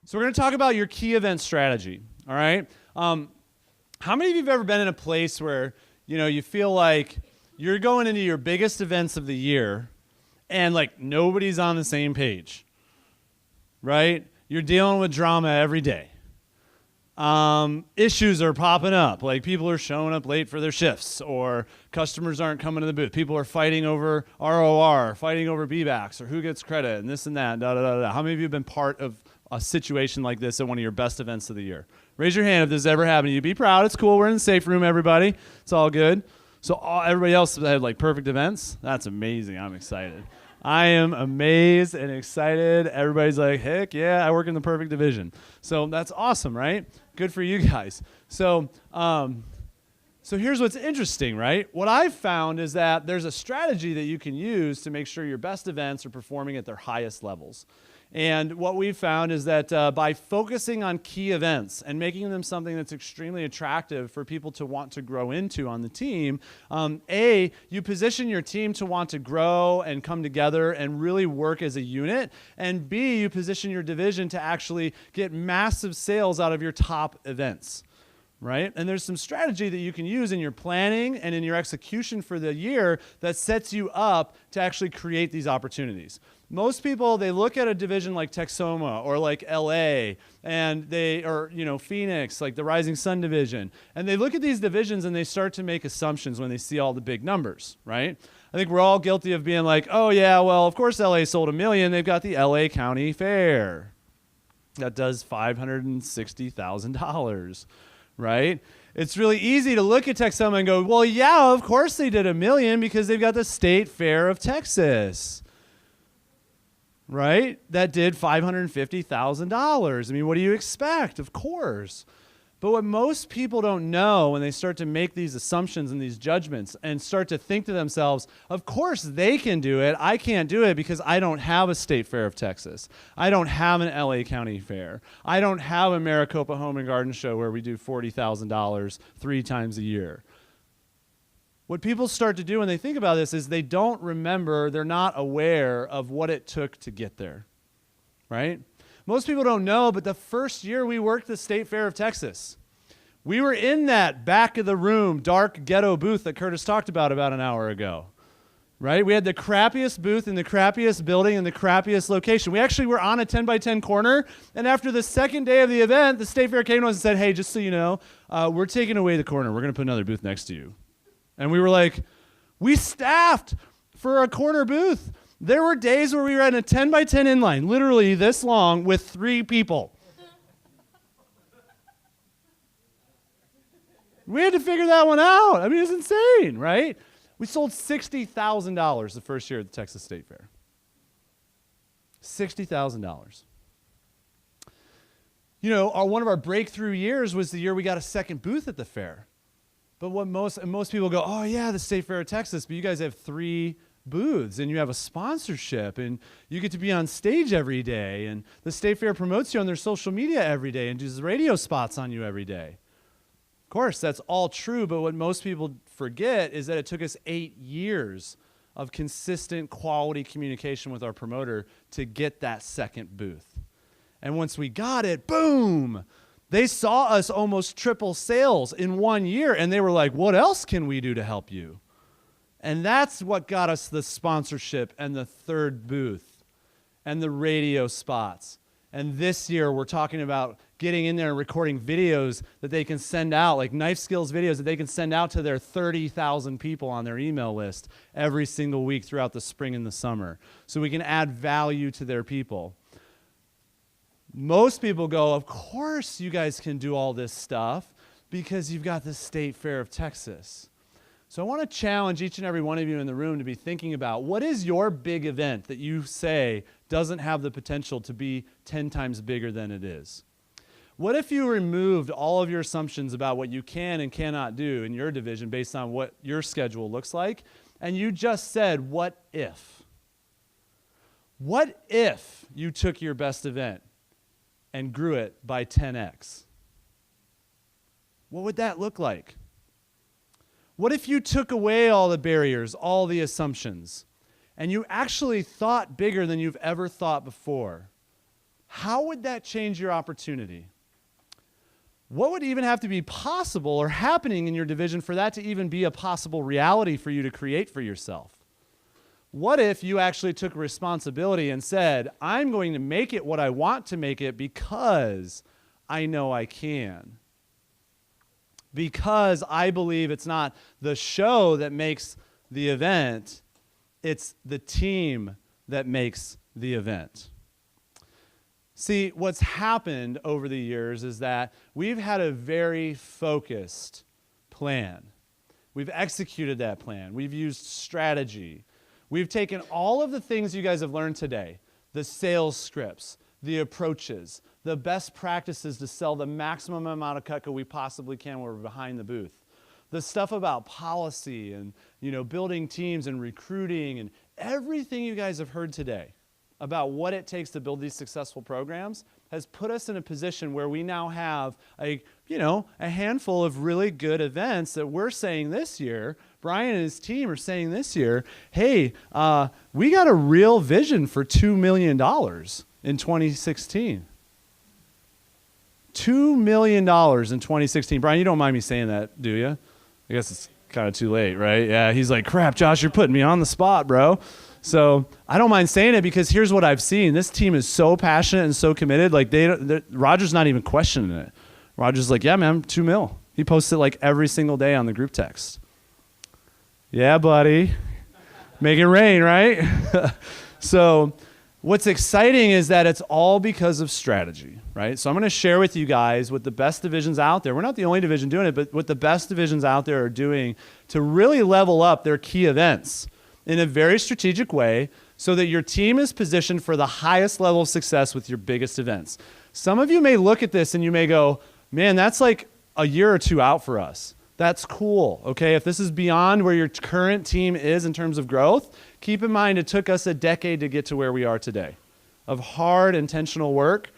So we're going to talk about your key event strategy, all right? How many of you have ever been in a place where, you feel like you're going into your biggest events of the year and like nobody's on the same page, right? You're dealing with drama every day. Issues are popping up, like people are showing up late for their shifts, or customers aren't coming to the booth. People are fighting over ROR, fighting over B-backs, or who gets credit, and this and that, da da da da. How many of you have been part of a situation like this at one of your best events of the year? Raise your hand if this has ever happened to you. Be proud. It's cool. We're in the safe room, everybody. It's all good. So everybody else had like perfect events. That's amazing. I'm excited. I am amazed and excited. Everybody's like, heck yeah, I work in the perfect division. So that's awesome, right? Good for you guys. So here's what's interesting, right? What I've found is that there's a strategy that you can use to make sure your best events are performing at their highest levels. And what we've found is that by focusing on key events and making them something that's extremely attractive for people to want to grow into on the team, A, you position your team to want to grow and come together and really work as a unit, and B, you position your division to actually get massive sales out of your top events. Right? And there's some strategy that you can use in your planning and in your execution for the year that sets you up to actually create these opportunities. Most people, they look at a division like Texoma or like LA and Phoenix, like the Rising Sun division, and they look at these divisions and they start to make assumptions when they see all the big numbers, right? I think we're all guilty of being like, oh yeah, well, of course LA sold 1 million. They've got the LA County Fair. That does $560,000. Right? It's really easy to look at Texoma and go, well, yeah, of course they did 1 million because they've got the State Fair of Texas. Right? That did $550,000. I mean, what do you expect? Of course. But what most people don't know when they start to make these assumptions and these judgments and start to think to themselves, of course they can do it. I can't do it because I don't have a State Fair of Texas. I don't have an LA County Fair. I don't have a Maricopa Home and Garden Show where we do $40,000 3 times a year. What people start to do when they think about this is they don't remember, they're not aware of what it took to get there, right? Most people don't know, but the first year we worked the State Fair of Texas, we were in that back of the room, dark ghetto booth that Curtis talked about an hour ago, right? We had the crappiest booth in the crappiest building in the crappiest location. We actually were on a 10 by 10 corner, and after the second day of the event, the State Fair came to us and said, hey, just so you know, we're taking away the corner. We're going to put another booth next to you. And we were like, we staffed for a corner booth. There were days where we were in a 10 by 10 inline, literally this long, with 3 people. We had to figure that one out. I mean, it's insane, right? We sold $60,000 the first year at the Texas State Fair. $60,000. One of our breakthrough years was the year we got a second booth at the fair. But what most people go, oh yeah, the State Fair of Texas, but you guys have 3 booths and you have a sponsorship and you get to be on stage every day and the State Fair promotes you on their social media every day and does radio spots on you every day. Of course, that's all true, but what most people forget is that it took us 8 years of consistent quality communication with our promoter to get that second booth. And once we got it, boom! They saw us almost triple sales in 1 year and they were like, what else can we do to help you? And that's what got us the sponsorship and the third booth and the radio spots. And this year we're talking about getting in there and recording videos that they can send out, like knife skills videos that they can send out to their 30,000 people on their email list every single week throughout the spring and the summer. So we can add value to their people. Most people go, of course you guys can do all this stuff because you've got the State Fair of Texas. So I want to challenge each and every one of you in the room to be thinking about what is your big event that you say doesn't have the potential to be 10 times bigger than it is? What if you removed all of your assumptions about what you can and cannot do in your division based on what your schedule looks like, and you just said, what if? What if you took your best event and grew it by 10x? What would that look like? What if you took away all the barriers, all the assumptions, and you actually thought bigger than you've ever thought before? how would that change your opportunity? What would even have to be possible or happening in your division for that to even be a possible reality for you to create for yourself? What if you actually took responsibility and said, I'm going to make it what I want to make it because I know I can? Because I believe it's not the show that makes the event, it's the team that makes the event. See, what's happened over the years is that we've had a very focused plan. We've executed that plan. We've used strategy. We've taken all of the things you guys have learned today, the sales scripts, the approaches, the best practices to sell the maximum amount of Cutco we possibly can when we're behind the booth, the stuff about policy and building teams and recruiting and everything you guys have heard today about what it takes to build these successful programs has put us in a position where we now have a handful of really good events that we're saying this year. Brian and his team are saying this year, hey, we got a real vision for $2 million in 2016. $2 million in 2016. Brian, you don't mind me saying that, do you? I guess it's kind of too late, right? Yeah, he's like, crap, Josh, you're putting me on the spot, bro. So I don't mind saying it because here's what I've seen. This team is so passionate and so committed. Like Roger's not even questioning it. Roger's like, yeah, man, 2 mil. He posts it like every single day on the group text. Yeah, buddy. Make it rain, right? So what's exciting is that it's all because of strategy, right? So I'm going to share with you guys what the best divisions out there, we're not the only division doing it, but what the best divisions out there are doing to really level up their key events in a very strategic way so that your team is positioned for the highest level of success with your biggest events. Some of you may look at this and you may go, man, that's like a year or two out for us. That's cool, okay? If this is beyond where your current team is in terms of growth, keep in mind it took us a decade to get to where we are today, of hard, intentional work,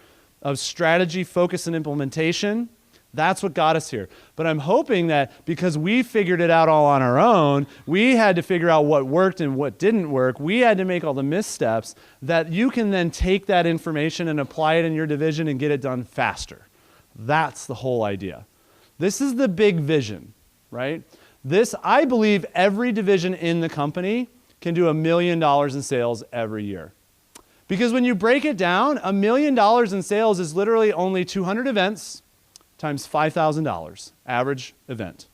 of strategy, focus, and implementation. That's what got us here. But I'm hoping that because we figured it out all on our own, we had to figure out what worked and what didn't work. We had to make all the missteps that you can then take that information and apply it in your division and get it done faster. That's the whole idea. This is the big vision, right? I believe every division in the company can do $1 million in sales every year. Because when you break it down, $1 million in sales is literally only 200 events times $5,000, average event.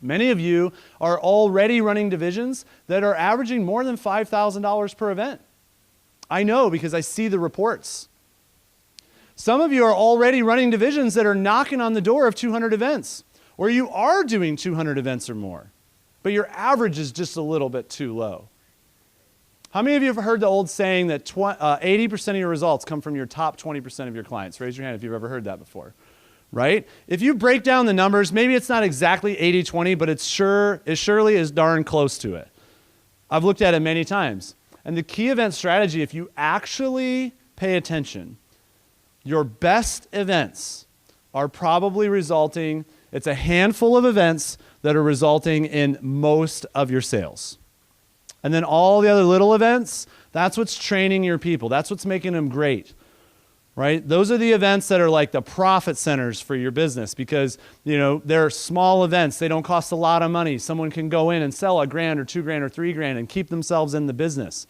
Many of you are already running divisions that are averaging more than $5,000 per event. I know because I see the reports. Some of you are already running divisions that are knocking on the door of 200 events, or you are doing 200 events or more, but your average is just a little bit too low. How many of you have heard the old saying that 80% of your results come from your top 20% of your clients? Raise your hand if you've ever heard that before. Right? If you break down the numbers, maybe it's not exactly 80-20, but it surely is darn close to it. I've looked at it many times. And the key event strategy, if you actually pay attention, your best events are probably resulting, it's a handful of events that are resulting in most of your sales. And then all the other little events, that's what's training your people. That's what's making them great. Right? Those are the events that are like the profit centers for your business because, they're small events. They don't cost a lot of money. Someone can go in and sell $1,000 or $2,000 or $3,000 and keep themselves in the business,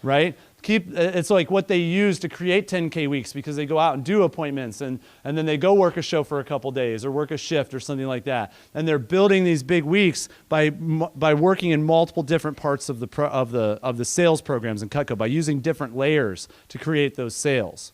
right? It's like what they use to create 10K weeks because they go out and do appointments and then they go work a show for a couple days or work a shift or something like that. And they're building these big weeks by working in multiple different parts of the sales programs in Cutco by using different layers to create those sales.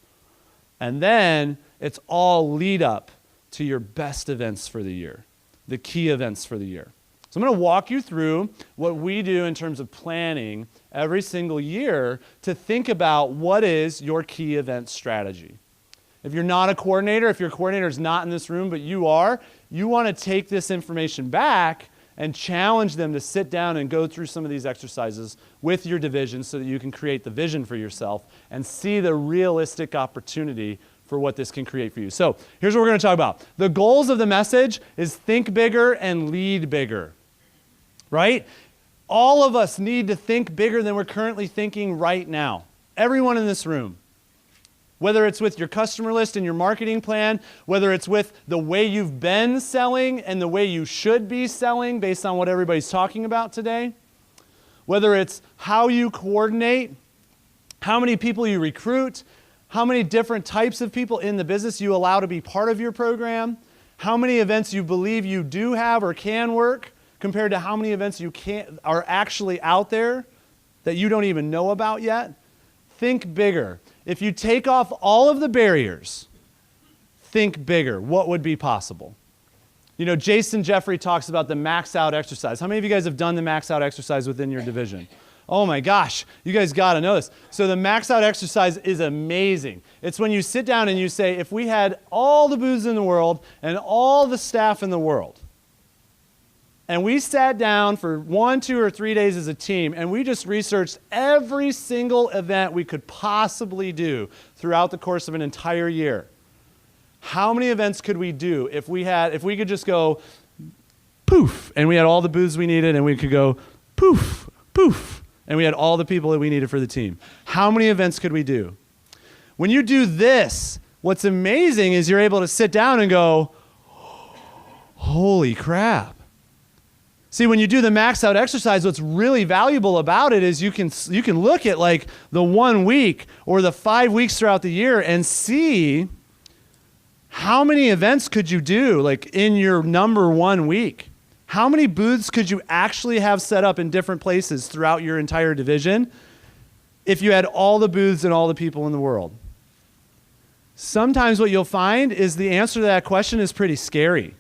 And then it's all lead up to your best events for the year, the key events for the year. So I'm going to walk you through what we do in terms of planning every single year to think about what is your key event strategy. If you're not a coordinator, if your coordinator is not in this room, but you are, you want to take this information back and challenge them to sit down and go through some of these exercises with your division so that you can create the vision for yourself and see the realistic opportunity for what this can create for you. So here's what we're going to talk about. The goals of the message is think bigger and lead bigger, right? All of us need to think bigger than we're currently thinking right now. Everyone in this room. whether it's with your customer list and your marketing plan, whether it's with the way you've been selling and the way you should be selling based on what everybody's talking about today, whether it's how you coordinate, how many people you recruit, how many different types of people in the business you allow to be part of your program, how many events you believe you do have or can work compared to how many events you are actually out there that you don't even know about yet. Think bigger. If you take off all of the barriers, think bigger. What would be possible? You know, Jason Jeffrey talks about the max out exercise. How many of you guys have done the max out exercise within your division? Oh my gosh, you guys got to know this. So the max out exercise is amazing. It's when you sit down and you say, if we had all the booths in the world and all the staff in the world, and we sat down for 1, 2, or 3 days as a team, and we just researched every single event we could possibly do throughout the course of an entire year. How many events could we do if we could just go poof, and we had all the booths we needed, and we could go poof, poof, and we had all the people that we needed for the team? How many events could we do? When you do this, what's amazing is you're able to sit down and go, holy crap. See, when you do the max out exercise, what's really valuable about it is you can look at like the 1 week or the 5 weeks throughout the year and see how many events could you do like in your number 1 week. How many booths could you actually have set up in different places throughout your entire division if you had all the booths and all the people in the world? Sometimes what you'll find is the answer to that question is pretty scary.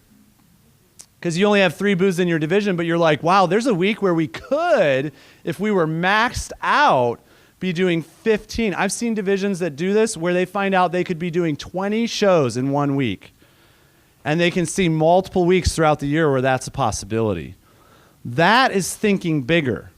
Because you only have 3 booths in your division, but you're like, wow, there's a week where we could, if we were maxed out, be doing 15. I've seen divisions that do this where they find out they could be doing 20 shows in 1 week. And they can see multiple weeks throughout the year where that's a possibility. That is thinking bigger.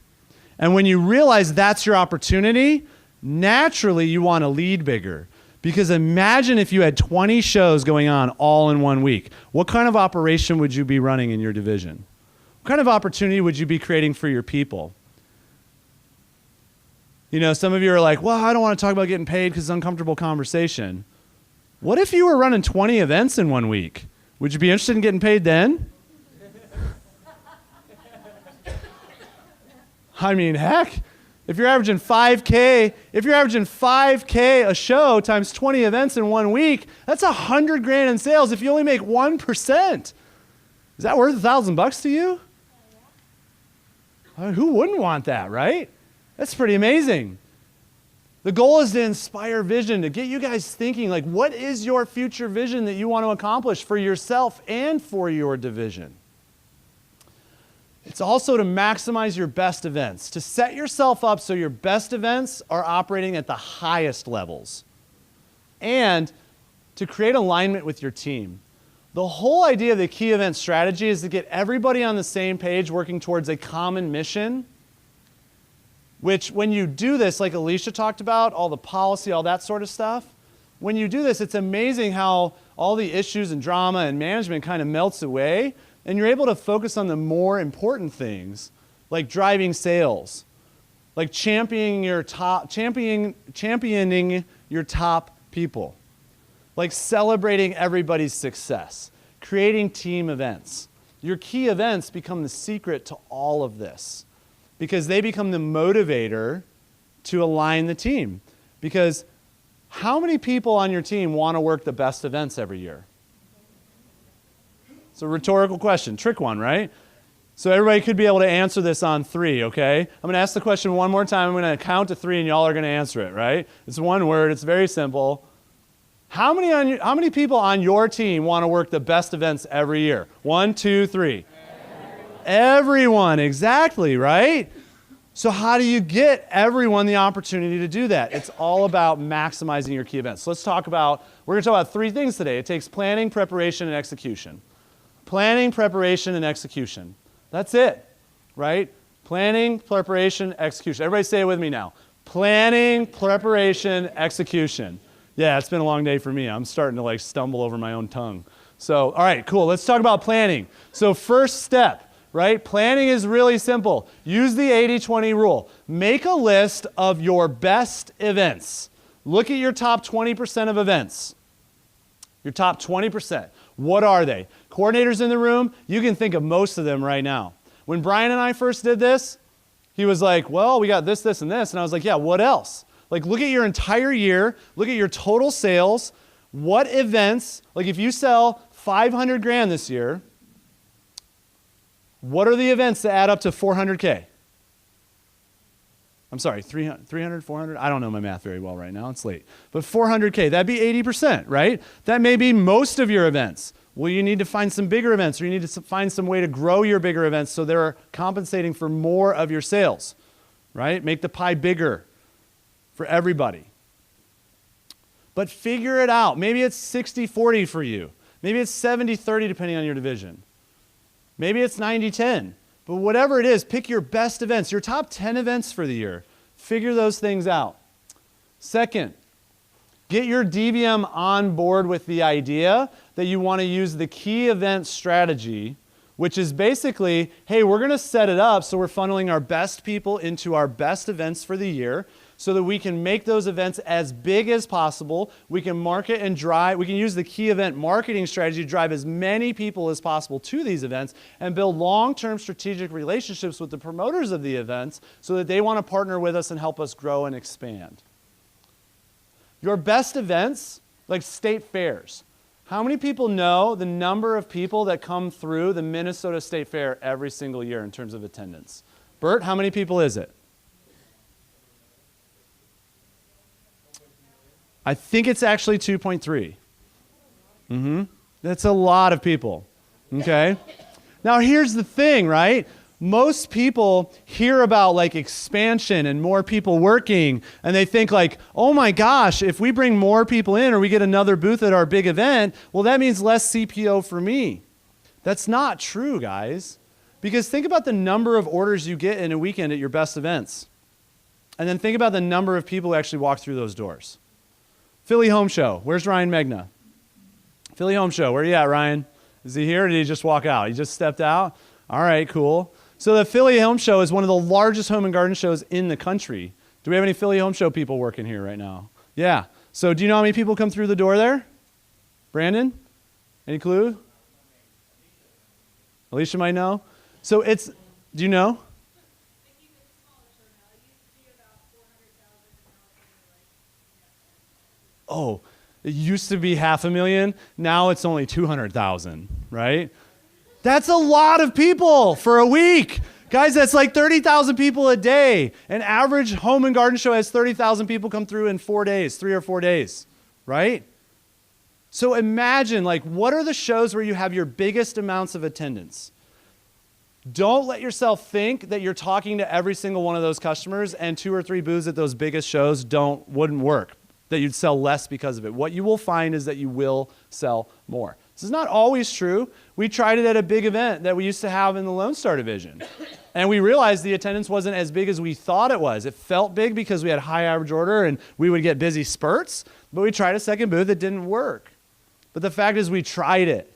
And when you realize that's your opportunity, naturally you want to lead bigger. Because imagine if you had 20 shows going on all in 1 week. What kind of operation would you be running in your division? What kind of opportunity would you be creating for your people? You know, some of you are like, well, I don't want to talk about getting paid because it's an uncomfortable conversation. What if you were running 20 events in 1 week? Would you be interested in getting paid then? I mean, heck. If you're averaging 5K a show times 20 events in 1 week, that's $100,000 in sales if you only make 1%. Is that worth $1,000 to you? Who wouldn't want that, right? That's pretty amazing. The goal is to inspire vision, to get you guys thinking, like, what is your future vision that you want to accomplish for yourself and for your division? It's also to maximize your best events, to set yourself up so your best events are operating at the highest levels, and to create alignment with your team. The whole idea of the key event strategy is to get everybody on the same page working towards a common mission, which when you do this, like Alicia talked about, all the policy, all that sort of stuff, when you do this, it's amazing how all the issues and drama and management kind of melts away. And you're able to focus on the more important things, like driving sales, like championing your top people, like celebrating everybody's success, creating team events. Your key events become the secret to all of this because they become the motivator to align the team. Because how many people on your team want to work the best events every year? It's a rhetorical question, trick one, right? So everybody could be able to answer this on 3, okay? I'm going to ask the question one more time. I'm going to count to 3, and y'all are going to answer it, right? It's one word. It's very simple. How many people on your team want to work the best events every year? 1, 2, 3. Everyone, exactly, right? So how do you get everyone the opportunity to do that? It's all about maximizing your key events. So we're going to talk about 3 things today. It takes planning, preparation, and execution. Planning, preparation, and execution. That's it, right? Planning, preparation, execution. Everybody say it with me now. Planning, preparation, execution. Yeah, it's been a long day for me. I'm starting to like stumble over my own tongue. So, all right, cool. Let's talk about planning. So first step, right? Planning is really simple. Use the 80-20 rule. Make a list of your best events. Look at your top 20% of events. Your top 20%. What are they? Coordinators in the room, you can think of most of them right now. When Brian and I first did this, he was like, well, we got this, this, and this. And I was like, yeah, what else? Like, look at your entire year. Look at your total sales. What events, like if you sell 500 grand this year, what are the events that add up to 400K? I'm sorry, 300, 400? I don't know my math very well right now. It's late. But 400K, that'd be 80%, right? That may be most of your events. Well, you need to find some bigger events, or you need to find some way to grow your bigger events so they're compensating for more of your sales, right? Make the pie bigger for everybody. But figure it out. Maybe it's 60-40 for you. Maybe it's 70-30 depending on your division. Maybe it's 90-10. But whatever it is, pick your best events, your top 10 events for the year. Figure those things out. Second, get your DVM on board with the idea that you want to use the key event strategy, which is basically, hey, we're going to set it up so we're funneling our best people into our best events for the year so that we can make those events as big as possible. We can market and drive. We can use the key event marketing strategy to drive as many people as possible to these events and build long-term strategic relationships with the promoters of the events so that they want to partner with us and help us grow and expand. Your best events, like state fairs. How many people know the number of people that come through the Minnesota State Fair every single year in terms of attendance? Bert, how many people is it? I think it's actually 2.3. That's a lot of people, okay? Now here's the thing, right? Most people hear about like expansion and more people working, and they think like, oh my gosh, if we bring more people in or we get another booth at our big event, well, that means less CPO for me. That's not true, guys. Because think about the number of orders you get in a weekend at your best events. And then think about the number of people who actually walk through those doors. Philly Home Show. Where's Ryan Megna? Philly Home Show. Where are you at, Ryan? Is he here or did he just walk out? He just stepped out? All right, cool. So the Philly Home Show is one of the largest home and garden shows in the country. Do we have any Philly Home Show people working here right now? Yeah. So do you know how many people come through the door there? Brandon? Any clue? Alicia might know. So it's, do you know? Oh, it used to be 500,000. Now it's only 200,000, right? That's a lot of people for a week. Guys, that's like 30,000 people a day. An average home and garden show has 30,000 people come through in 4 days, 3 or 4 days, right? So imagine, like, what are the shows where you have your biggest amounts of attendance? Don't let yourself think that you're talking to every single one of those customers and 2 or 3 booths at those biggest shows wouldn't work, that you'd sell less because of it. What you will find is that you will sell more. This is not always true. We tried it at a big event that we used to have in the Lone Star division. And we realized the attendance wasn't as big as we thought it was. It felt big because we had high average order and we would get busy spurts, but we tried a second booth, it didn't work. But the fact is we tried it,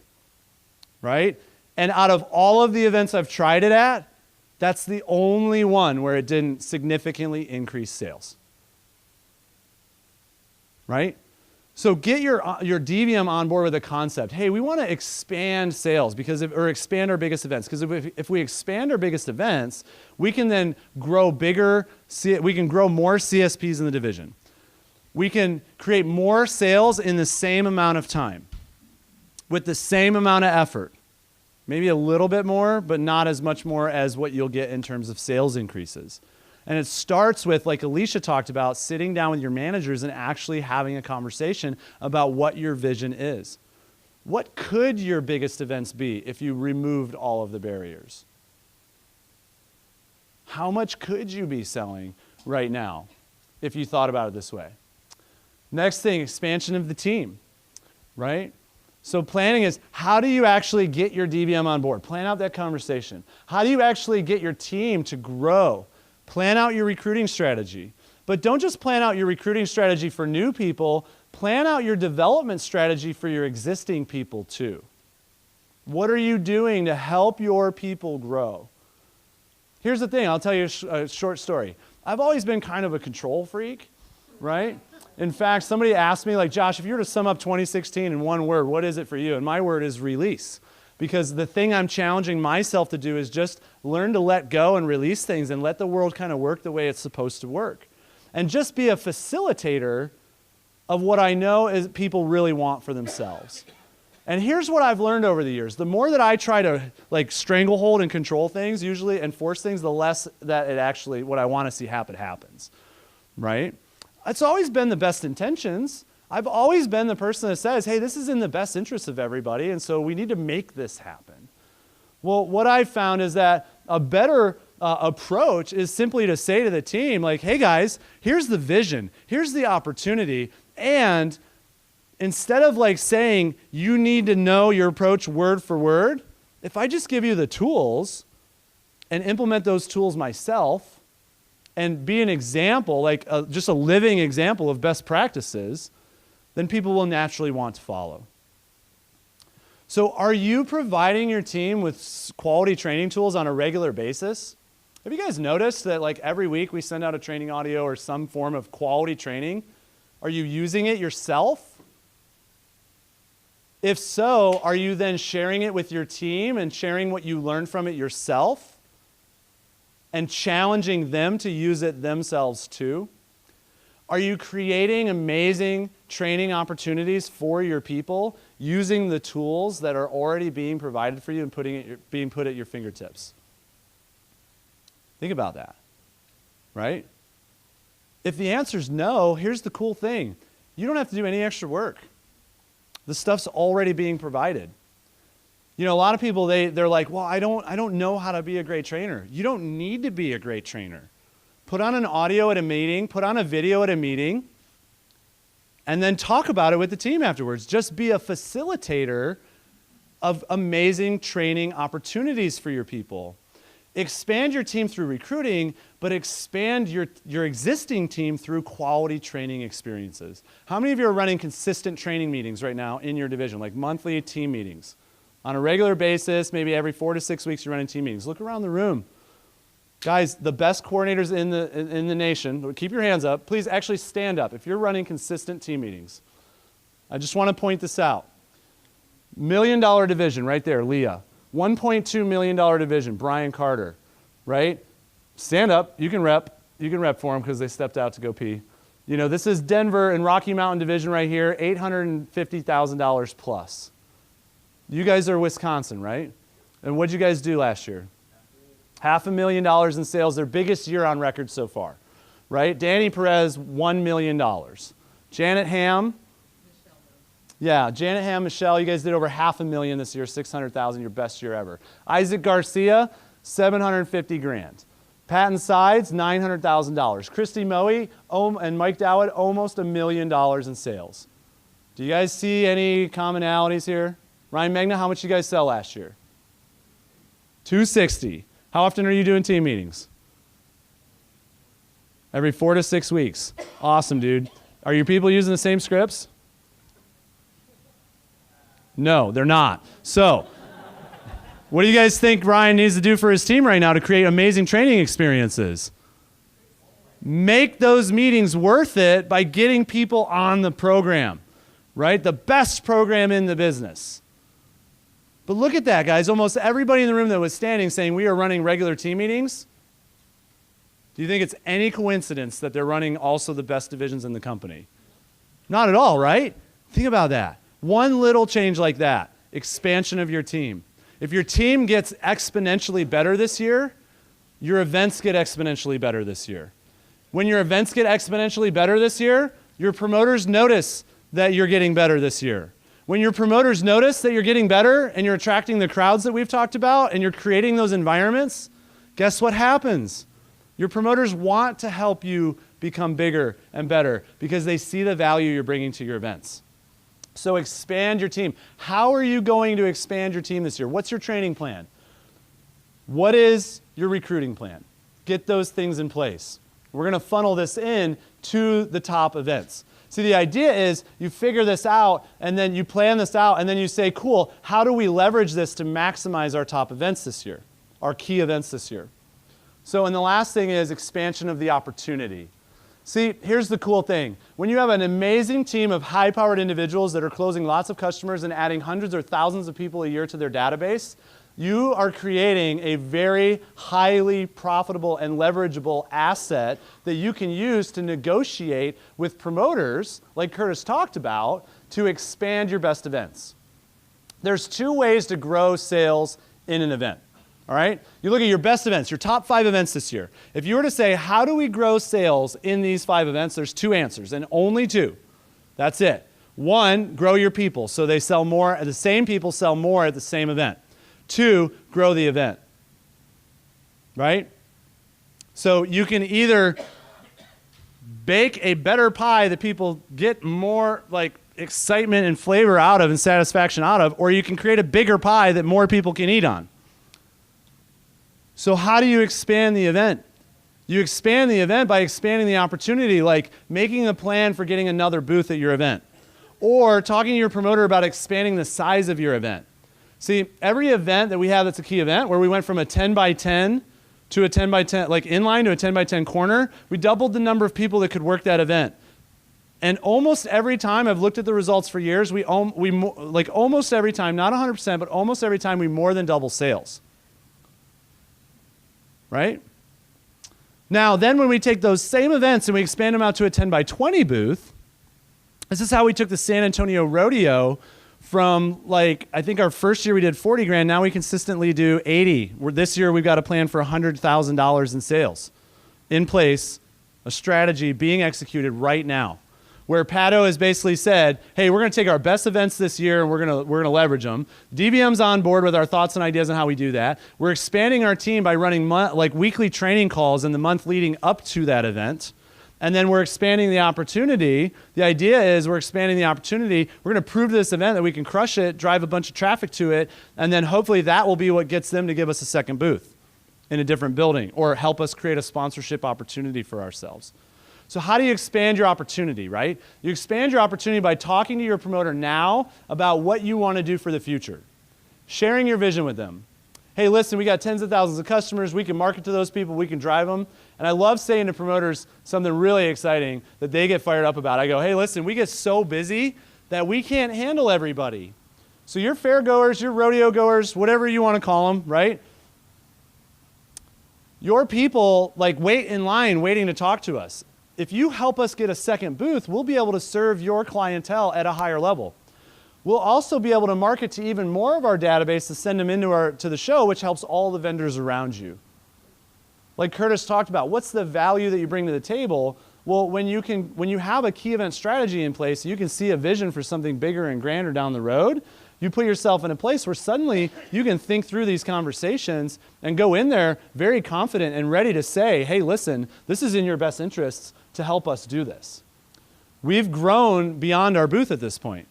right? And out of all of the events I've tried it at, that's the only one where it didn't significantly increase sales, right? So get your DVM on board with the concept. Hey, we want to expand sales or expand our biggest events. Because if we expand our biggest events, we can then grow bigger. We can grow more CSPs in the division. We can create more sales in the same amount of time, with the same amount of effort. Maybe a little bit more, but not as much more as what you'll get in terms of sales increases. And it starts with, like Alicia talked about, sitting down with your managers and actually having a conversation about what your vision is. What could your biggest events be if you removed all of the barriers? How much could you be selling right now if you thought about it this way? Next thing, expansion of the team, right? So planning is, how do you actually get your DVM on board? Plan out that conversation. How do you actually get your team to grow? Plan out your recruiting strategy. But don't just plan out your recruiting strategy for new people, plan out your development strategy for your existing people too. What are you doing to help your people grow? Here's the thing, I'll tell you a short story. I've always been kind of a control freak, right? In fact, somebody asked me, like, Josh, if you were to sum up 2016 in one word, what is it for you? And my word is release. Because the thing I'm challenging myself to do is just learn to let go and release things and let the world kind of work the way it's supposed to work. And just be a facilitator of what I know is people really want for themselves. And here's what I've learned over the years. The more that I try to like stranglehold and control things usually and force things, the less that it actually, what I want to see happen, happens. Right? It's always been the best intentions. I've always been the person that says, hey, this is in the best interest of everybody, and so we need to make this happen. Well, what I've found is that a better approach is simply to say to the team, like, hey guys, here's the vision, here's the opportunity, and instead of like saying you need to know your approach word for word, if I just give you the tools and implement those tools myself and be an example, like just a living example of best practices, then people will naturally want to follow. So are you providing your team with quality training tools on a regular basis? Have you guys noticed that like every week we send out a training audio or some form of quality training? Are you using it yourself? If so, are you then sharing it with your team and sharing what you learned from it yourself and challenging them to use it themselves too? Are you creating amazing training opportunities for your people using the tools that are already being provided for you and being put at your fingertips? Think about that, right? If the answer is no, here's the cool thing. You don't have to do any extra work. The stuff's already being provided. You know, a lot of people, they're like, well, I don't know how to be a great trainer. You don't need to be a great trainer. Put on an audio at a meeting, put on a video at a meeting, and then talk about it with the team afterwards. Just be a facilitator of amazing training opportunities for your people. Expand your team through recruiting, but expand your existing team through quality training experiences. How many of you are running consistent training meetings right now in your division, like monthly team meetings? On a regular basis, maybe every 4 to 6 weeks you're running team meetings. Look around the room. Guys, the best coordinators in the nation, keep your hands up. Please actually stand up if you're running consistent team meetings. I just want to point this out. $1 million division right there, Leah. $1.2 million division, Brian Carter, right? Stand up. You can rep for them because they stepped out to go pee. You know, this is Denver and Rocky Mountain division right here, $850,000 plus. You guys are Wisconsin, right? And what did you guys do last year? $500,000 in sales, their biggest year on record so far, right? Danny Perez, $1 million. Janet Ham, Janet Ham, Michelle, you guys did over $500,000 this year, $600,000, your best year ever. Isaac Garcia, $750,000. Patton Sides, $900,000. Christy Moe and Mike Dowd, almost $1 million in sales. Do you guys see any commonalities here? Ryan Magna, how much you guys sell last year? $260,000. How often are you doing team meetings? Every 4 to 6 weeks. Awesome, dude. Are your people using the same scripts? No, they're not. So, what do you guys think Ryan needs to do for his team right now to create amazing training experiences? Make those meetings worth it by getting people on the program, right? The best program in the business. But look at that, guys. Almost everybody in the room that was standing saying we are running regular team meetings. Do you think it's any coincidence that they're running also the best divisions in the company? Not at all, right? Think about that. One little change like that, expansion of your team. If your team gets exponentially better this year, your events get exponentially better this year. When your events get exponentially better this year, your promoters notice that you're getting better this year. When your promoters notice that you're getting better and you're attracting the crowds that we've talked about and you're creating those environments, guess what happens? Your promoters want to help you become bigger and better because they see the value you're bringing to your events. So expand your team. How are you going to expand your team this year? What's your training plan? What is your recruiting plan? Get those things in place. We're going to funnel this in to the top events. See, the idea is you figure this out, and then you plan this out, and then you say, cool, how do we leverage this to maximize our top events this year, our key events this year? So, and the last thing is expansion of the opportunity. See, here's the cool thing. When you have an amazing team of high-powered individuals that are closing lots of customers and adding hundreds or thousands of people a year to their database, you are creating a very highly profitable and leverageable asset that you can use to negotiate with promoters, like Curtis talked about, to expand your best events. There's 2 ways to grow sales in an event. All right? You look at your best events, your top 5 events this year. If you were to say, how do we grow sales in these 5 events, there's 2 answers, and only 2. That's it. 1, grow your people, so they sell more, the same people sell more at the same event. 2, grow the event. Right? So you can either bake a better pie that people get more like excitement and flavor out of and satisfaction out of, or you can create a bigger pie that more people can eat on. So how do you expand the event? You expand the event by expanding the opportunity, like making a plan for getting another booth at your event, or talking to your promoter about expanding the size of your event. See, every event that we have that's a key event, where we went from a 10 by 10 to a 10 by 10, like inline to a 10 by 10 corner, we doubled the number of people that could work that event. And almost every time, I've looked at the results for years, like almost every time, not 100%, but almost every time we more than double sales. Right? Now, then when we take those same events and we expand them out to a 10 by 20 booth, this is how we took the San Antonio Rodeo from, like, I think our first year we did 40 grand, now we consistently do 80. This year we've got a plan for $100,000 in sales in place, a strategy being executed right now, where Pato has basically said, hey, we're going to take our best events this year and we're going to leverage them. DBM's on board with our thoughts and ideas on how we do that. We're expanding our team by running weekly training calls in the month leading up to that event. And then we're expanding the opportunity. The idea is we're expanding the opportunity. We're going to prove to this event that we can crush it, drive a bunch of traffic to it, and then hopefully that will be what gets them to give us a second booth in a different building or help us create a sponsorship opportunity for ourselves. So how do you expand your opportunity, right? You expand your opportunity by talking to your promoter now about what you want to do for the future. Sharing your vision with them. Hey, listen, we got tens of thousands of customers. We can market to those people. We can drive them. And I love saying to promoters something really exciting that they get fired up about. I go, hey, listen, we get so busy that we can't handle everybody. So your fair goers, your rodeo goers, whatever you want to call them, right? Your people wait in line waiting to talk to us. If you help us get a second booth, we'll be able to serve your clientele at a higher level. We'll also be able to market to even more of our database to send them to the show, which helps all the vendors around you. Like Curtis talked about, what's the value that you bring to the table? Well, when you have a key event strategy in place, you can see a vision for something bigger and grander down the road. You put yourself in a place where suddenly you can think through these conversations and go in there very confident and ready to say, hey, listen, this is in your best interests to help us do this. We've grown beyond our booth at this point.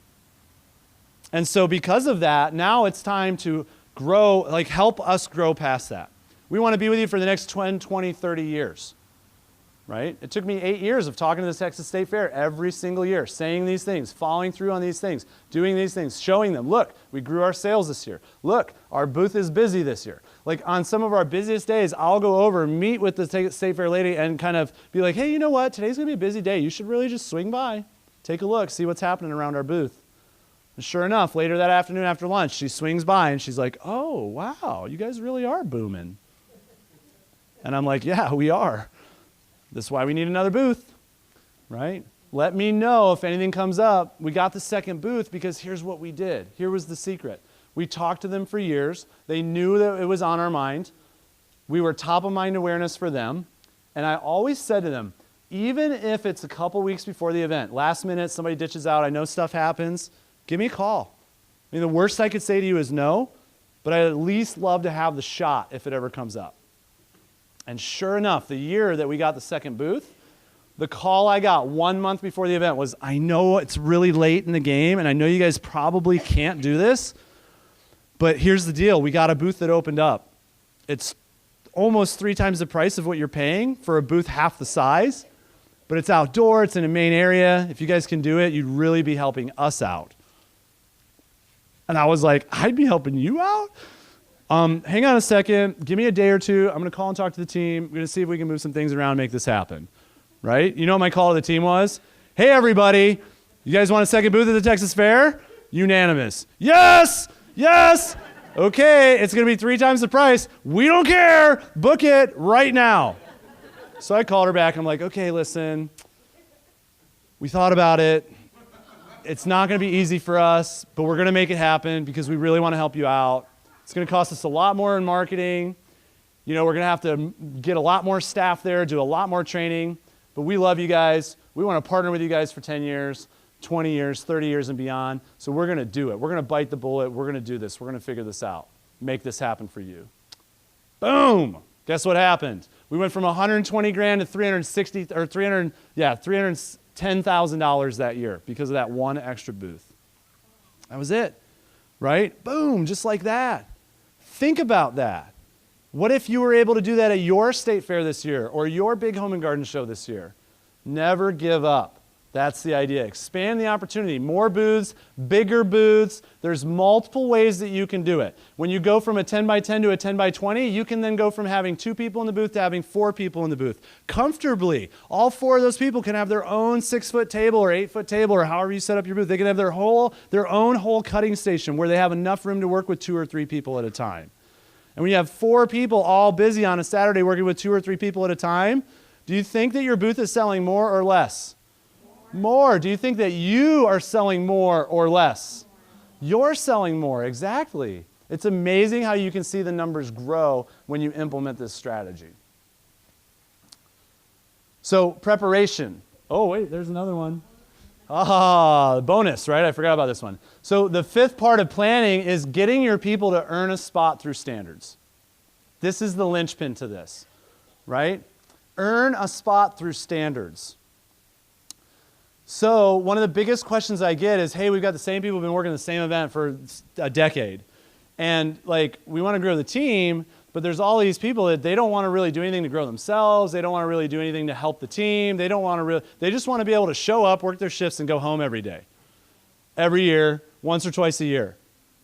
And so because of that, now it's time to grow, help us grow past that. We want to be with you for the next 10, 20, 30 years, right? It took me 8 years of talking to the Texas State Fair every single year, saying these things, following through on these things, doing these things, showing them, look, we grew our sales this year. Look, our booth is busy this year. On some of our busiest days, I'll go over, meet with the State Fair lady and kind of be like, hey, you know what? Today's going to be a busy day. You should really just swing by, take a look, see what's happening around our booth. And sure enough, later that afternoon after lunch, she swings by and she's like, oh, wow, you guys really are booming. And I'm like, yeah, we are. This is why we need another booth, right? Let me know if anything comes up. We got the second booth because here's what we did. Here was the secret. We talked to them for years. They knew that it was on our mind. We were top of mind awareness for them. And I always said to them, even if it's a couple weeks before the event, last minute, somebody ditches out, I know stuff happens, give me a call. I mean, the worst I could say to you is no, but I'd at least love to have the shot if it ever comes up. And sure enough, the year that we got the second booth, the call I got 1 month before the event was, I know it's really late in the game, and I know you guys probably can't do this, but here's the deal. We got a booth that opened up. It's almost 3 times the price of what you're paying for a booth half the size, but it's outdoor. It's in a main area. If you guys can do it, you'd really be helping us out. And I was like, I'd be helping you out? Hang on a second. Give me a day or two. I'm going to call and talk to the team. I'm going to see if we can move some things around and make this happen. right? You know what my call to the team was? Hey, everybody, you guys want a second booth at the Texas Fair? Unanimous. Yes, yes. Okay, it's going to be 3 times the price. We don't care. Book it right now. So I called her back. I'm like, okay, listen, we thought about it. It's not going to be easy for us, but we're going to make it happen because we really want to help you out. It's going to cost us a lot more in marketing. You know, we're going to have to get a lot more staff there, do a lot more training, but we love you guys. We want to partner with you guys for 10 years, 20 years, 30 years and beyond. So we're going to do it. We're going to bite the bullet. We're going to do this. We're going to figure this out. Make this happen for you. Boom. Guess what happened? We went from 120 grand to $310,000 that year because of that one extra booth. That was it, right? Boom, just like that. Think about that. What if you were able to do that at your state fair this year or your big home and garden show this year? Never give up. That's the idea. Expand the opportunity. More booths, bigger booths. There's multiple ways that you can do it. When you go from a 10 by 10 to a 10 by 20, you can then go from having 2 people in the booth to having 4 people in the booth. Comfortably. All 4 of those people can have their own 6-foot table or 8-foot table or however you set up your booth. They can have their own whole cutting station where they have enough room to work with 2 or 3 people at a time. And when you have 4 people all busy on a Saturday working with 2 or 3 people at a time, do you think that your booth is selling more or less? More. Do you think that you are selling more or less? You're selling more, exactly. It's amazing how you can see the numbers grow when you implement this strategy. So preparation. Oh, wait, there's another one. Bonus, right? I forgot about this one. So the 5th part of planning is getting your people to earn a spot through standards. This is the linchpin to this, right? Earn a spot through standards. So one of the biggest questions I get is, hey, we've got the same people who've been working the same event for a decade. And like, we want to grow the team, but there's all these people that they don't want to really do anything to grow themselves. They don't want to really do anything to help the team. They just want to be able to show up, work their shifts, and go home every day. Every year, once or twice a year,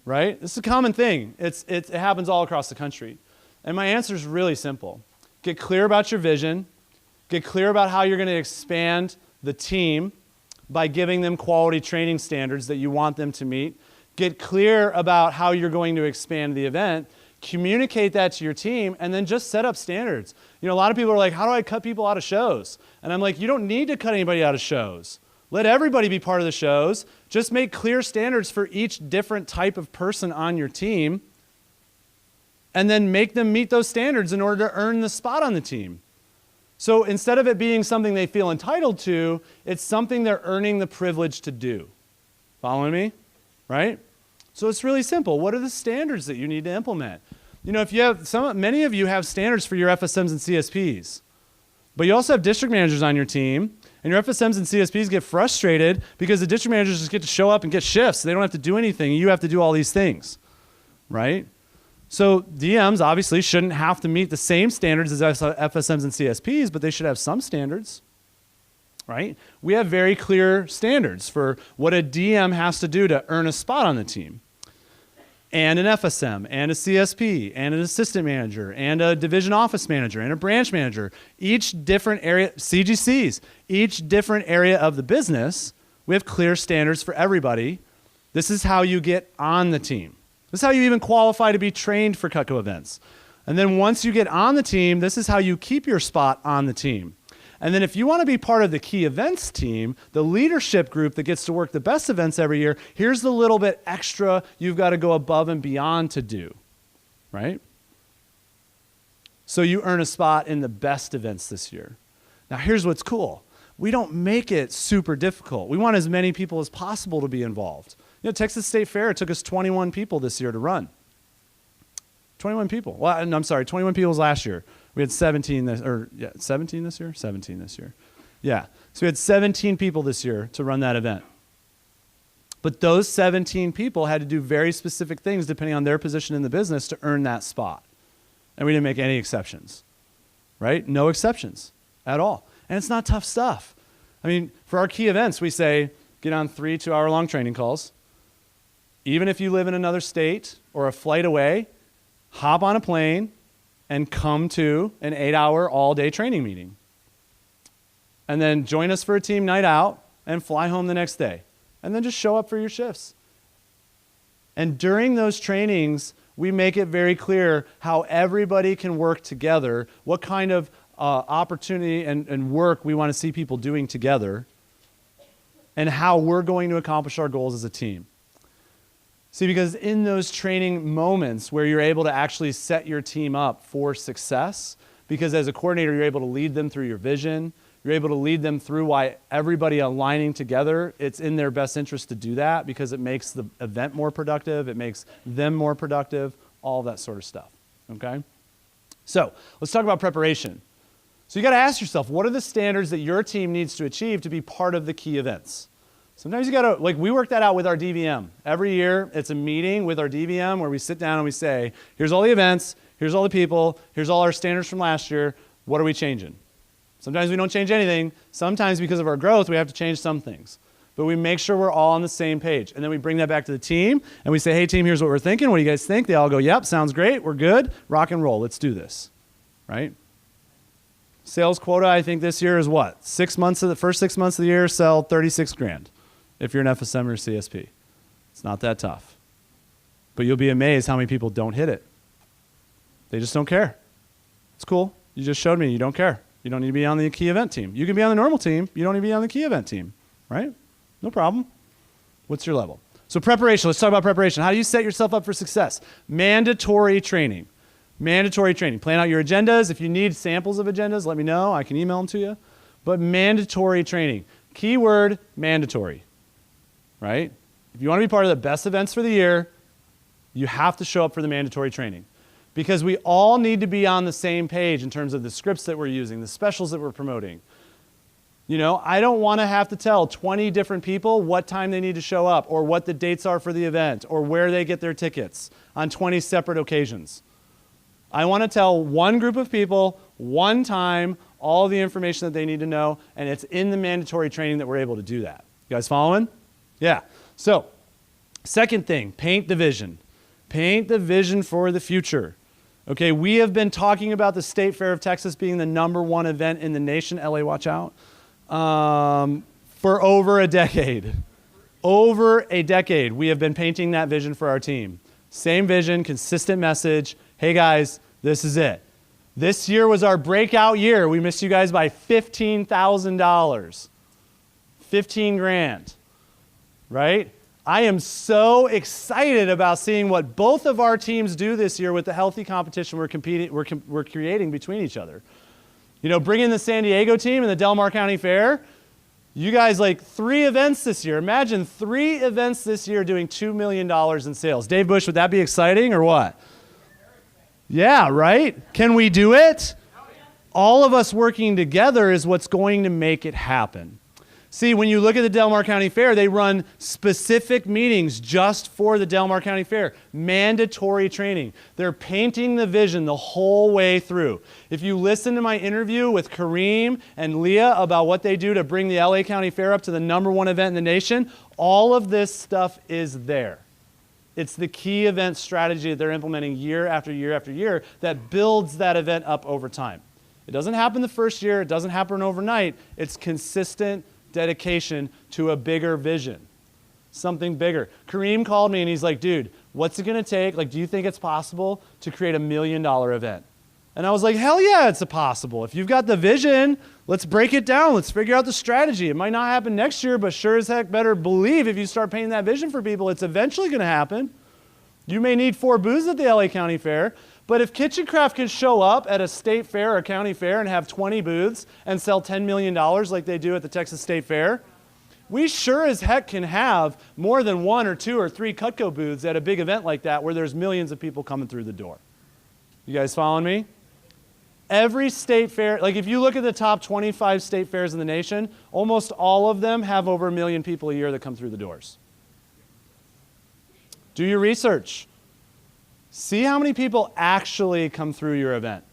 right? This is a common thing. It happens all across the country. And my answer is really simple. Get clear about your vision. Get clear about how you're going to expand the team by giving them quality training standards that you want them to meet. Get clear about how you're going to expand the event. Communicate that to your team, and then just set up standards. You know, a lot of people are like, how do I cut people out of shows? And I'm like, you don't need to cut anybody out of shows. Let everybody be part of the shows. Just make clear standards for each different type of person on your team, and then make them meet those standards in order to earn the spot on the team. So instead of it being something they feel entitled to, it's something they're earning the privilege to do. Following me? Right? So it's really simple. What are the standards that you need to implement? You know, if you have many of you have standards for your FSMs and CSPs, but you also have district managers on your team, and your FSMs and CSPs get frustrated because the district managers just get to show up and get shifts. They don't have to do anything. You have to do all these things, right? So DMs obviously shouldn't have to meet the same standards as FSMs and CSPs, but they should have some standards, right? We have very clear standards for what a DM has to do to earn a spot on the team. And an FSM, and a CSP, and an assistant manager, and a division office manager, and a branch manager. Each different area, CGCs, each different area of the business, we have clear standards for everybody. This is how you get on the team. This is how you even qualify to be trained for Cutco events. And then once you get on the team, this is how you keep your spot on the team. And then if you want to be part of the key events team, the leadership group that gets to work the best events every year, here's the little bit extra you've got to go above and beyond to do, right? So you earn a spot in the best events this year. Now here's what's cool. We don't make it super difficult. We want as many people as possible to be involved. You know, Texas State Fair, it took us 21 people this year to run. 21 people. Well, I'm sorry, 21 people was last year. We had 17 this year? 17 this year. Yeah. So we had 17 people this year to run that event. But those 17 people had to do very specific things depending on their position in the business to earn that spot. And we didn't make any exceptions, right? No exceptions at all. And it's not tough stuff. I mean, for our key events, we say, get on 3 2-hour-long training calls. Even if you live in another state or a flight away, hop on a plane and come to an 8-hour all-day training meeting. and then join us for a team night out and fly home the next day. And then just show up for your shifts. And during those trainings, we make it very clear how everybody can work together, what kind of opportunity and work we want to see people doing together, and how we're going to accomplish our goals as a team. See, because in those training moments where you're able to actually set your team up for success, because as a coordinator, you're able to lead them through your vision, you're able to lead them through why everybody aligning together, it's in their best interest to do that because it makes the event more productive, it makes them more productive, all that sort of stuff, okay? So let's talk about preparation. So you got to ask yourself, what are the standards that your team needs to achieve to be part of the key events? Sometimes you got to, like we work that out with our DVM. Every year, it's a meeting with our DVM where we sit down and we say, here's all the events, here's all the people, here's all our standards from last year, what are we changing? Sometimes we don't change anything. Sometimes because of our growth, we have to change some things. But we make sure we're all on the same page. And then we bring that back to the team, and we say, hey, team, here's what we're thinking. What do you guys think? They all go, yep, sounds great. We're good. Rock and roll. Let's do this, right? Sales quota, I think this year is what? First 6 months of the year, sell 36 grand if you're an FSM or a CSP. It's not that tough. But you'll be amazed how many people don't hit it. They just don't care. It's cool. You just showed me you don't care. You don't need to be on the key event team. You can be on the normal team. You don't need to be on the key event team, right? No problem. What's your level? So preparation. Let's talk about preparation. How do you set yourself up for success? Mandatory training. Mandatory training. Plan out your agendas. If you need samples of agendas, let me know. I can email them to you. But mandatory training. Keyword, mandatory, right? If you want to be part of the best events for the year, you have to show up for the mandatory training. Because we all need to be on the same page in terms of the scripts that we're using, the specials that we're promoting. You know, I don't want to have to tell 20 different people what time they need to show up or what the dates are for the event or where they get their tickets on 20 separate occasions. I want to tell one group of people, one time, all the information that they need to know, and it's in the mandatory training that we're able to do that. You guys following? Yeah. So, second thing, paint the vision. Paint the vision for the future. Okay, we have been talking about the State Fair of Texas being the #1 event in the nation, LA, watch out, for over a decade. Over a decade, we have been painting that vision for our team. Same vision, consistent message. Hey guys, this is it. This year was our breakout year. We missed you guys by $15,000. 15 grand, right? I am so excited about seeing what both of our teams do this year with the healthy competition we're creating between each other. You know, bring in the San Diego team and the Del Mar County Fair. You guys, like 3 events this year. Imagine 3 events this year doing $2 million in sales. Dave Bush, would that be exciting or what? Yeah, right? Can we do it? All of us working together is what's going to make it happen. See, when you look at the Del Mar County Fair, they run specific meetings just for the Del Mar County Fair. Mandatory training. They're painting the vision the whole way through. If you listen to my interview with Kareem and Leah about what they do to bring the LA County Fair up to the #1 event in the nation, all of this stuff is there. It's the key event strategy that they're implementing year after year after year that builds that event up over time. It doesn't happen the first year. It doesn't happen overnight. It's consistent dedication to a bigger vision, something bigger. Kareem called me and he's like, dude, what's it going to take? Like, do you think it's possible to create $1 million event? And I was like, hell yeah, it's possible. If you've got the vision, let's break it down. Let's figure out the strategy. It might not happen next year, but sure as heck better believe if you start painting that vision for people, it's eventually going to happen. You may need 4 booths at the LA County Fair, but if Kitchen Craft can show up at a state fair or county fair and have 20 booths and sell $10 million like they do at the Texas State Fair, we sure as heck can have more than 1 or 2 or 3 Cutco booths at a big event like that where there's millions of people coming through the door. You guys following me? Every state fair, like if you look at the top 25 state fairs in the nation, almost all of them have over 1 million people a year that come through the doors. Do your research. See how many people actually come through your event.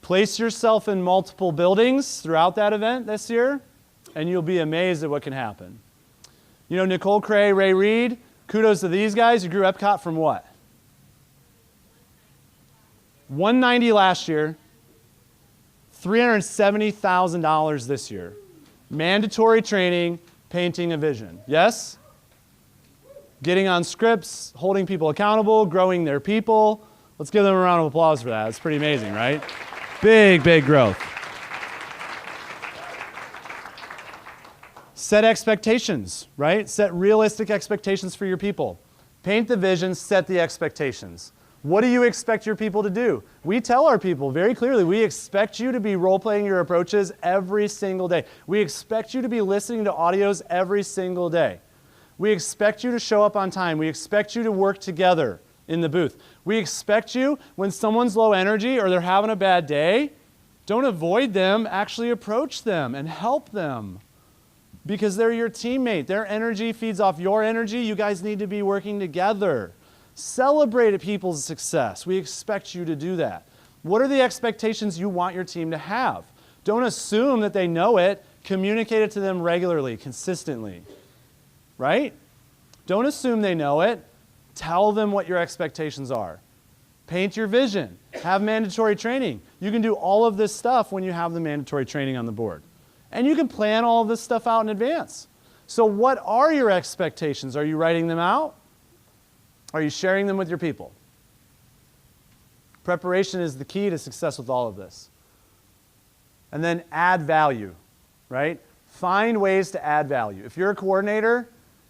Place yourself in multiple buildings throughout that event this year, and you'll be amazed at what can happen. You know, Nicole Cray, Ray Reed, kudos to these guys. You grew Epcot from what? 190 last year, $370,000 this year. Mandatory training, painting a vision. Yes? Getting on scripts, holding people accountable, growing their people. Let's give them a round of applause for that. It's pretty amazing, right? Big, big growth. Set expectations, right? Set realistic expectations for your people. Paint the vision, set the expectations. What do you expect your people to do? We tell our people very clearly, we expect you to be role-playing your approaches every single day. We expect you to be listening to audios every single day. We expect you to show up on time. We expect you to work together in the booth. We expect you, when someone's low energy or they're having a bad day, don't avoid them, actually approach them and help them. Because they're your teammate. Their energy feeds off your energy. You guys need to be working together. Celebrate people's success. We expect you to do that. What are the expectations you want your team to have? Don't assume that they know it. Communicate it to them regularly, consistently. Right? Don't assume they know it. Tell them what your expectations are. Paint your vision. Have mandatory training. You can do all of this stuff when you have the mandatory training on the board. And you can plan all of this stuff out in advance. So what are your expectations? Are you writing them out? Are you sharing them with your people? Preparation is the key to success with all of this. And then add value, right? Find ways to add value. If you're a coordinator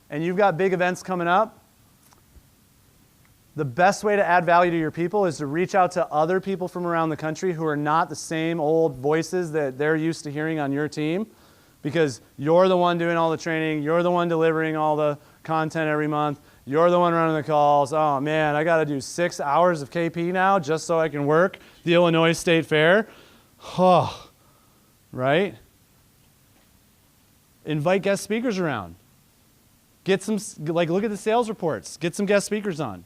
and you've got big events coming up, the best way to add value to your people is to reach out to other people from around the country who are not the same old voices that they're used to hearing on your team, because you're the one doing all the training, you're the one delivering all the content every month, you're the one running the calls. Oh man, I got to do 6 hours of KP now just so I can work the Illinois State Fair. Oh, right? Invite guest speakers around. Get some, look at the sales reports. Get some guest speakers on.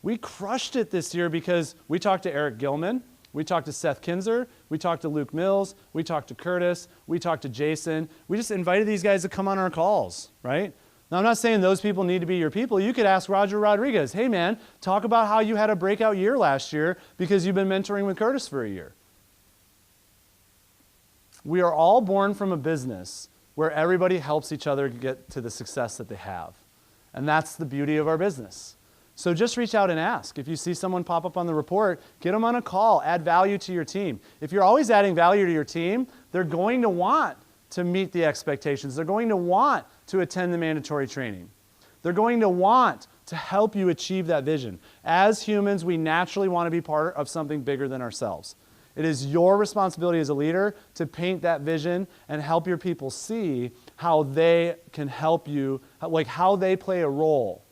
We crushed it this year because we talked to Eric Gilman, we talked to Seth Kinzer, we talked to Luke Mills, we talked to Curtis, we talked to Jason. We just invited these guys to come on our calls, right? Now, I'm not saying those people need to be your people. You could ask Roger Rodriguez, hey man, talk about how you had a breakout year last year because you've been mentoring with Curtis for a year. We are all born from a business where everybody helps each other get to the success that they have. And that's the beauty of our business. So just reach out and ask. If you see someone pop up on the report, get them on a call, add value to your team. If you're always adding value to your team, they're going to want to meet the expectations. They're going to want to attend the mandatory training. They're going to want to help you achieve that vision. As humans, we naturally want to be part of something bigger than ourselves. It is your responsibility as a leader to paint that vision and help your people see how they can help you, like how they play a role,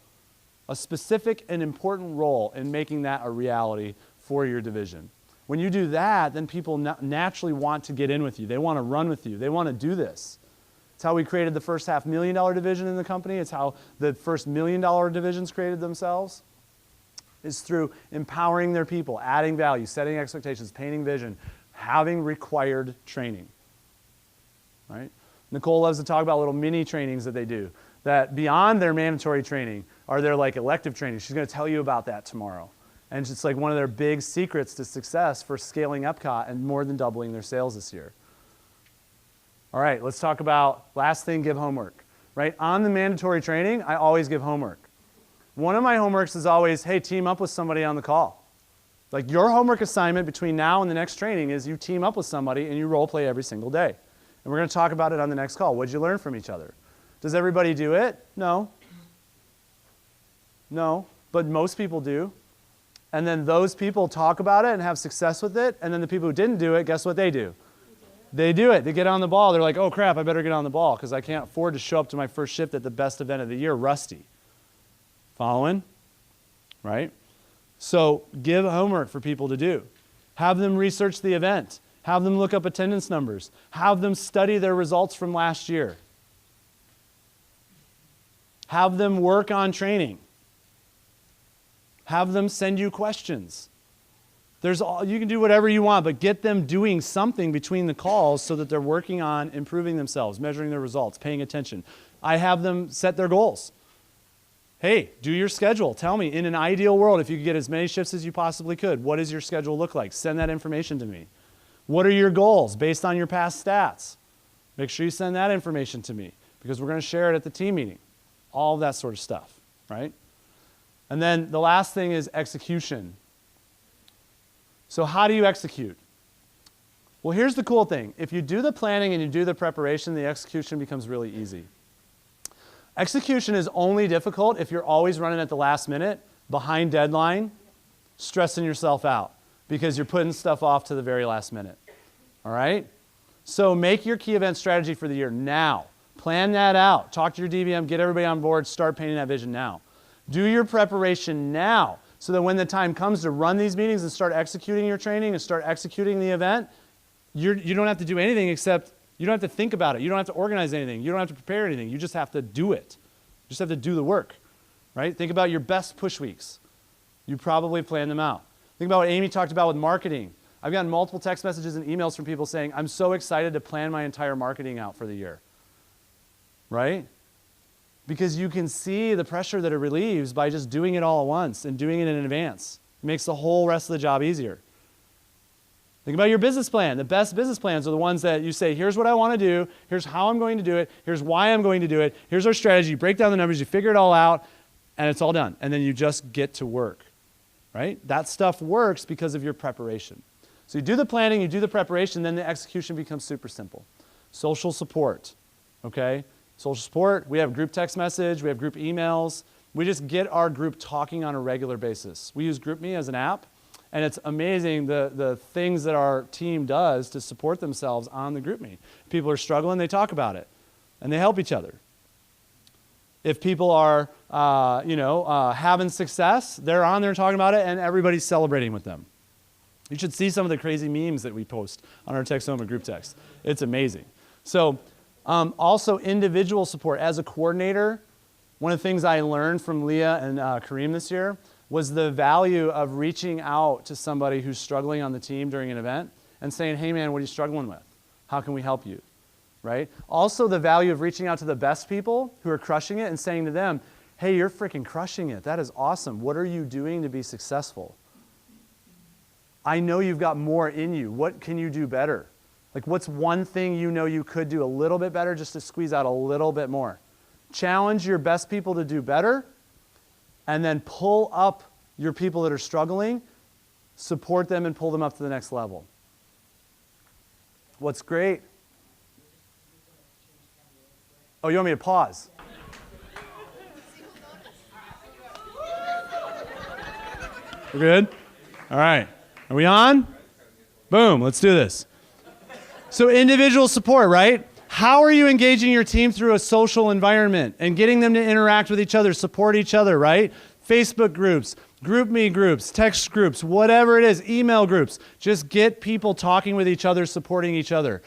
a specific and important role in making that a reality for your division. When you do that, then people naturally want to get in with you. They want to run with you. They want to do this. It's how we created the first $500,000 division in the company. It's how the first $1 million divisions created themselves. Is through empowering their people, adding value, setting expectations, painting vision, having required training. Right? Nicole loves to talk about little mini trainings that they do, that beyond their mandatory training are their like elective training. She's going to tell you about that tomorrow. And it's like one of their big secrets to success for scaling Epcot and more than doubling their sales this year. All right, let's talk about, last thing, give homework. Right? On the mandatory training, I always give homework. One of my homeworks is always, hey, team up with somebody on the call. Like your homework assignment between now and the next training is you team up with somebody and you role play every single day. And we're going to talk about it on the next call. What did you learn from each other? Does everybody do it? No. No, but most people do. And then those people talk about it and have success with it. And then the people who didn't do it, guess what they do? They do it. They get on the ball. They're like, oh crap, I better get on the ball because I can't afford to show up to my first shift at the best event of the year rusty. Following? Right? So give homework for people to do. Have them research the event. Have them look up attendance numbers. Have them study their results from last year. Have them work on training. Have them send you questions. You can do whatever you want, but get them doing something between the calls so that they're working on improving themselves, measuring their results, paying attention. I have them set their goals. Hey, do your schedule. Tell me, in an ideal world, if you could get as many shifts as you possibly could, what does your schedule look like? Send that information to me. What are your goals based on your past stats? Make sure you send that information to me because we're going to share it at the team meeting. All of that sort of stuff, right? And then the last thing is execution. So how do you execute? Well, here's the cool thing. If you do the planning and you do the preparation, the execution becomes really easy. Execution is only difficult if you're always running at the last minute, behind deadline, stressing yourself out because you're putting stuff off to the very last minute. All right? So make your key event strategy for the year now. Plan that out. Talk to your DVM, get everybody on board, start painting that vision now. Do your preparation now so that when the time comes to run these meetings and start executing your training and start executing the event, you don't have to do anything except you don't have to think about it. You don't have to organize anything. You don't have to prepare anything. You just have to do it. You just have to do the work, right? Think about your best push weeks. You probably plan them out. Think about what Amy talked about with marketing. I've gotten multiple text messages and emails from people saying, I'm so excited to plan my entire marketing out for the year, right? Because you can see the pressure that it relieves by just doing it all at once and doing it in advance. It makes the whole rest of the job easier. Think about your business plan. The best business plans are the ones that you say, here's what I want to do, here's how I'm going to do it, here's why I'm going to do it, here's our strategy, you break down the numbers, you figure it all out, and it's all done. And then you just get to work, right? That stuff works because of your preparation. So you do the planning, you do the preparation, then the execution becomes super simple. Social support, okay? Social support, we have group text message, we have group emails. We just get our group talking on a regular basis. We use GroupMe as an app. And it's amazing the things that our team does to support themselves on the GroupMe. If people are struggling, they talk about it, and they help each other. If people are, having success, they're on there talking about it, and everybody's celebrating with them. You should see some of the crazy memes that we post on our Texoma group text. It's amazing. So, also individual support. As a coordinator, one of the things I learned from Leah and Kareem this year was the value of reaching out to somebody who's struggling on the team during an event and saying, hey man, what are you struggling with? How can we help you, right? Also the value of reaching out to the best people who are crushing it and saying to them, hey, you're freaking crushing it. That is awesome. What are you doing to be successful? I know you've got more in you. What can you do better? Like what's one thing you know you could do a little bit better just to squeeze out a little bit more? Challenge your best people to do better. And then pull up your people that are struggling, support them, and pull them up to the next level. What's great? Oh, you want me to pause? We're good? All right. Are we on? Boom. Let's do this. So individual support, right? How are you engaging your team through a social environment and getting them to interact with each other, support each other, right? Facebook groups, GroupMe groups, text groups, whatever it is, email groups. Just get people talking with each other, supporting each other.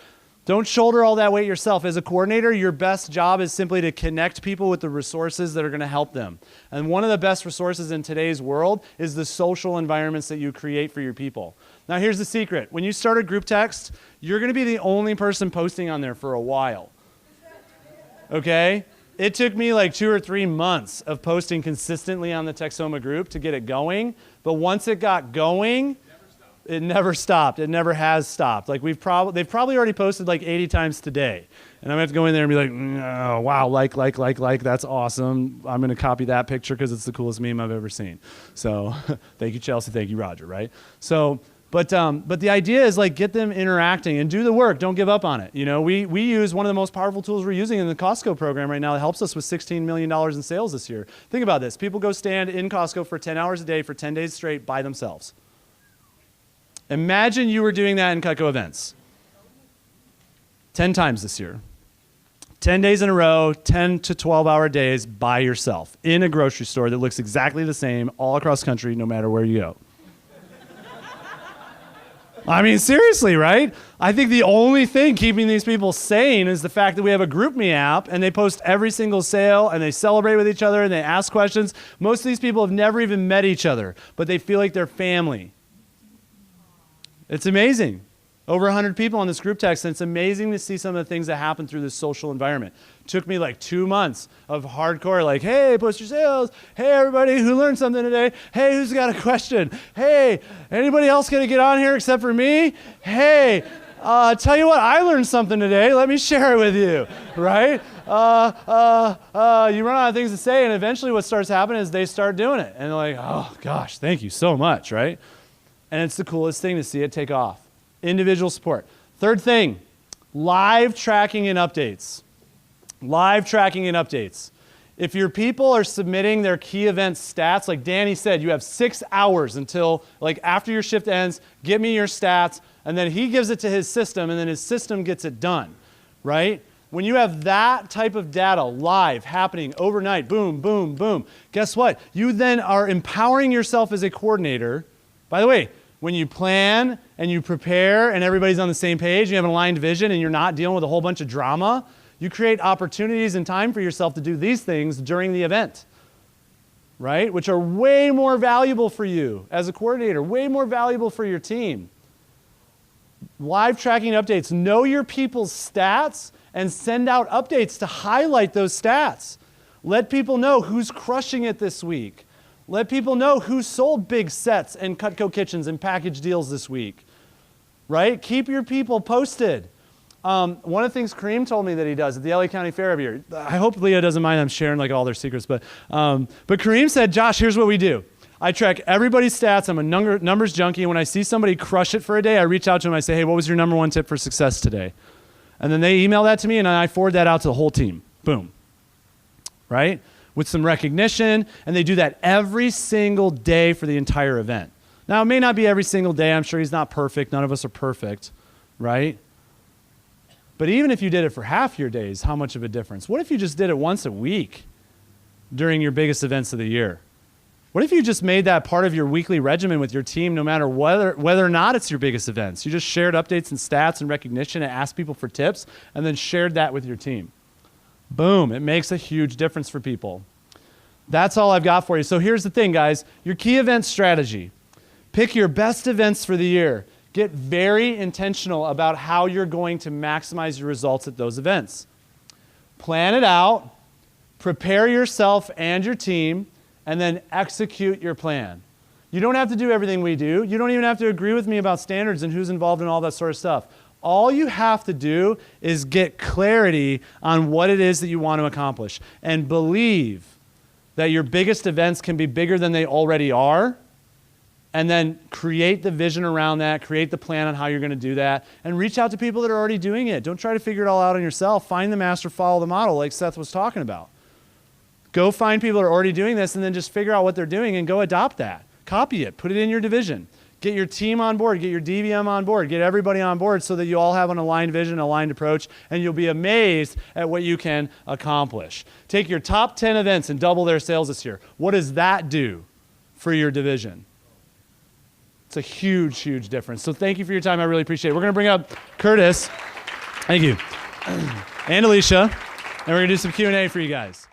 Don't shoulder all that weight yourself. As a coordinator, your best job is simply to connect people with the resources that are going to help them. And one of the best resources in today's world is the social environments that you create for your people. Now here's the secret. When you start a group text, you're going to be the only person posting on there for a while. Okay? It took me like 2 or 3 months of posting consistently on the Texoma group to get it going. But once it got going, it never stopped. It never has stopped. Like they've probably already posted like 80 times today. And I'm going to have to go in there and be like, oh, wow, like, that's awesome. I'm going to copy that picture because it's the coolest meme I've ever seen. So thank you, Chelsea. Thank you, Roger, right? So, but the idea is like get them interacting and do the work. Don't give up on it. You know, we use one of the most powerful tools we're using in the Costco program right now that helps us with $16 million in sales this year. Think about this. People go stand in Costco for 10 hours a day for 10 days straight by themselves. Imagine you were doing that in Cutco events 10 times this year. 10 days in a row, 10 to 12-hour days by yourself in a grocery store that looks exactly the same all across the country, no matter where you go. I mean, seriously, right? I think the only thing keeping these people sane is the fact that we have a GroupMe app and they post every single sale and they celebrate with each other and they ask questions. Most of these people have never even met each other, but they feel like they're family. It's amazing. Over 100 people on this group text, and it's amazing to see some of the things that happen through this social environment. Took me like 2 months of hardcore, like, hey, post your sales. Hey, everybody who learned something today. Hey, who's got a question? Hey, anybody else going to get on here except for me? Hey, tell you what, I learned something today. Let me share it with you, right? You run out of things to say, and eventually what starts happening is they start doing it. And they're like, oh, gosh, thank you so much, right? And it's the coolest thing to see it take off. Individual support. Third thing, live tracking and updates. Live tracking and updates. If your people are submitting their key event stats, like Danny said, you have 6 hours until, like after your shift ends, give me your stats, and then he gives it to his system, and then his system gets it done, right? When you have that type of data live happening overnight, boom, boom, boom, guess what? You then are empowering yourself as a coordinator. By the way, when you plan and you prepare and everybody's on the same page, you have an aligned vision and you're not dealing with a whole bunch of drama, you create opportunities and time for yourself to do these things during the event, right? Which are way more valuable for you as a coordinator, way more valuable for your team. Live tracking updates. Know your people's stats and send out updates to highlight those stats. Let people know who's crushing it this week. Let people know who sold big sets and Cutco kitchens and package deals this week, right? Keep your people posted. One of the things Kareem told me that he does at the LA County Fair every year, I hope Leah doesn't mind I'm sharing like all their secrets, but Kareem said, Josh, here's what we do. I track everybody's stats. I'm a numbers junkie, and when I see somebody crush it for a day, I reach out to them. I say, hey, what was your number one tip for success today? And then they email that to me, and I forward that out to the whole team. Boom. Right? With some recognition, and they do that every single day for the entire event. Now, it may not be every single day. I'm sure he's not perfect. None of us are perfect, right? But even if you did it for half your days, how much of a difference? What if you just did it once a week during your biggest events of the year? What if you just made that part of your weekly regimen with your team no matter whether or not it's your biggest events? You just shared updates and stats and recognition and asked people for tips and then shared that with your team. Boom, it makes a huge difference for people. That's all I've got for you. So here's the thing, guys. Your key event strategy. Pick your best events for the year. Get very intentional about how you're going to maximize your results at those events. Plan it out, prepare yourself and your team, and then execute your plan. You don't have to do everything we do. You don't even have to agree with me about standards and who's involved in all that sort of stuff. All you have to do is get clarity on what it is that you want to accomplish and believe that your biggest events can be bigger than they already are, and then create the vision around that, create the plan on how you're going to do that, and reach out to people that are already doing it. Don't try to figure it all out on yourself. Find the master, follow the model, like Seth was talking about. Go find people that are already doing this and then just figure out what they're doing and go adopt that. Copy it. Put it in your division. Get your team on board. Get your DVM on board. Get everybody on board so that you all have an aligned vision, aligned approach, and you'll be amazed at what you can accomplish. Take your top 10 events and double their sales this year. What does that do for your division? It's a huge, huge difference. So thank you for your time. I really appreciate it. We're going to bring up Curtis. Thank you. And Alicia. And we're going to do some Q&A for you guys.